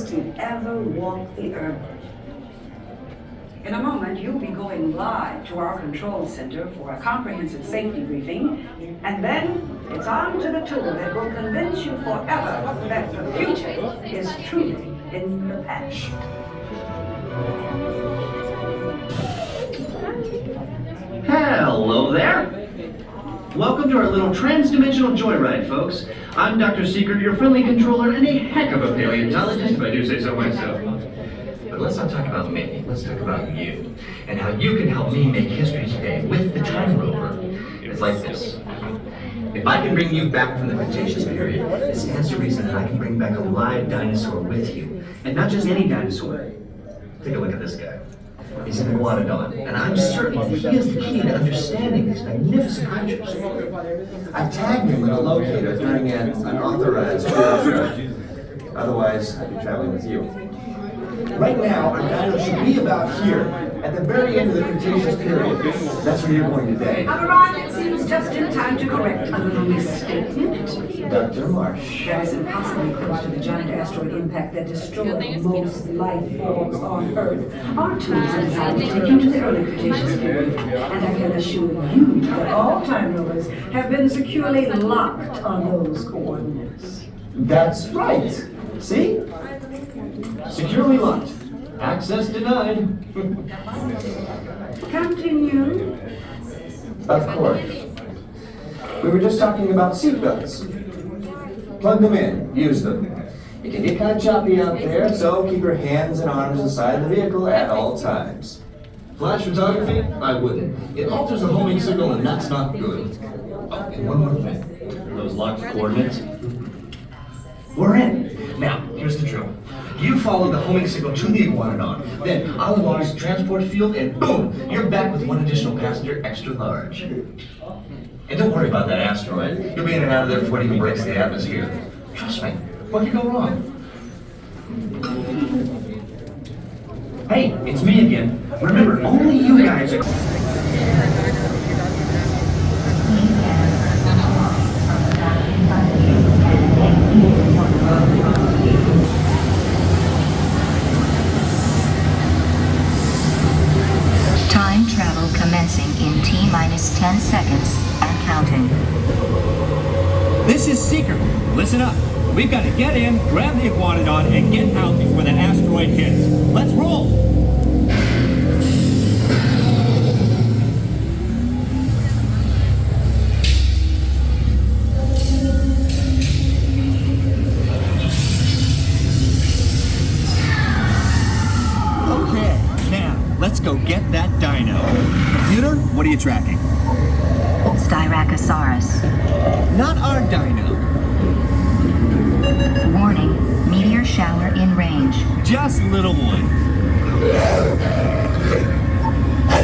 To ever walk the earth. In a moment, you'll be going live to our control center for a comprehensive safety briefing, and then it's on to the tool that will convince you forever that the future is truly in the past. Hello there. Welcome to our little trans-dimensional joyride, folks. I'm Dr. Secret, your friendly controller, and a heck of a paleontologist, if I do say so myself. But let's not talk about me. Let's talk about you, and how you can help me make history today with the Time Rover. It's like this. If I can bring you back from the Cretaceous period, it stands to reason that I can bring back a live dinosaur with you. And not just any dinosaur. Take a look at this guy. He's an Iguanadon, and I'm certain that he is the key to understanding these magnificent creatures. I tagged him with a locator during an unauthorized field trip. Otherwise, I'd be traveling with you. Right now, our dino should be about here, at the very end of the Cretaceous period. That's where you're going today. I've arrived, it seems, just in time to correct a little misstatement. Dr. Marsh. That is impossibly close to the giant asteroid impact that destroyed most life forms on Earth. Our tools are designed to take you to the early Cretaceous period, and I can assure you that all Time Rovers have been securely locked on those coordinates. That's right. See? Securely locked. Access denied. Continue. Of course. We were just talking about seatbelts. Plug them in. Use them. It can get kind of choppy out there, so keep your hands and arms inside the vehicle at all times. Flash photography? I wouldn't. It alters the homing signal, and that's not good. Oh, and one more thing. Those locked coordinates? We're in. Now, here's the drill. You follow the homing signal to the Iguanadon. Then I'll launch the transport field, and boom, you're back with one additional passenger, extra large. And don't worry about that asteroid. You'll be in and out of there before it even breaks the atmosphere. Trust me. What could go wrong? Hey, it's me again. Remember, only you guys are... Time travel commencing in T-minus 10 seconds and counting. This is Secret. Listen up. We've got to get in, grab the Iguanodon, and get out before that asteroid hits. Let's roll! Okay, now, let's go get that dino. Computer, what are you tracking? Styracosaurus. Not our dino. Warning, meteor shower in range. Just little one.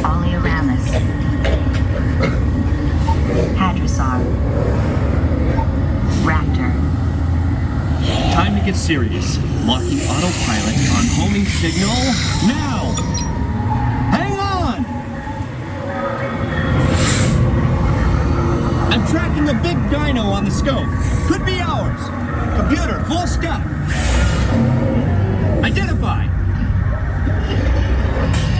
Oleoramus. Hadrosaur. Raptor. Time to get serious. Locking autopilot on homing signal now! Hang on! I'm tracking a big dino on the scope. Could be ours. Computer, full stop. Identify.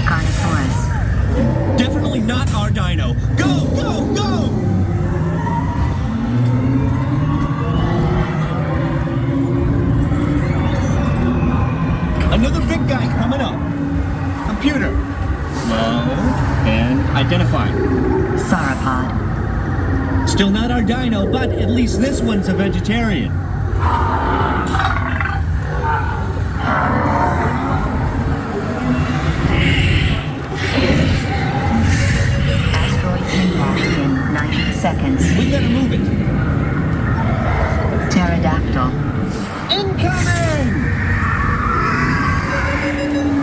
Carnotaurus. Definitely not our dino. Go, go, go! Another big guy coming up. Computer. Load and identify. Sauropod. Still not our dino, but at least this one's a vegetarian. Asteroid impact in 90 seconds. We gotta move it. Pterodactyl. Incoming!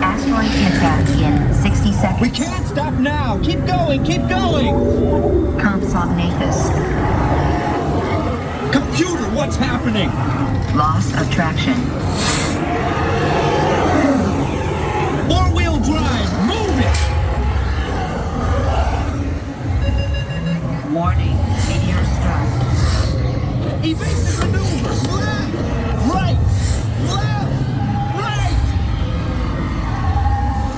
Asteroid impact in 60 seconds. We can't stop now. Keep going, keep going. Compsognathus. Come Computer, what's happening? Loss of traction. Four-wheel drive, move it! Warning, meteor struck. Evasive maneuver! Left! Right! Left! Right!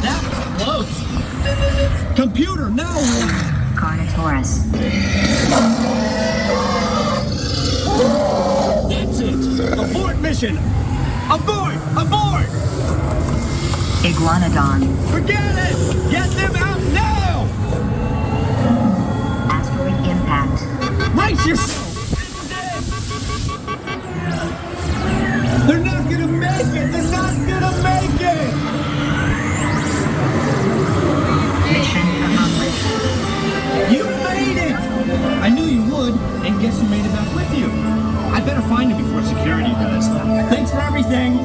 That was close! Computer, now what? Carnotaurus. That's it! Abort mission! Abort! Abort! Iguanadon. Forget it! Get them out now! Asteroid impact. Brace yourself! They're not gonna make it! They're not gonna make it! Mission accomplished. You made it! I knew you would, and guess who made it back with you? I better find him before security does. Thanks for everything!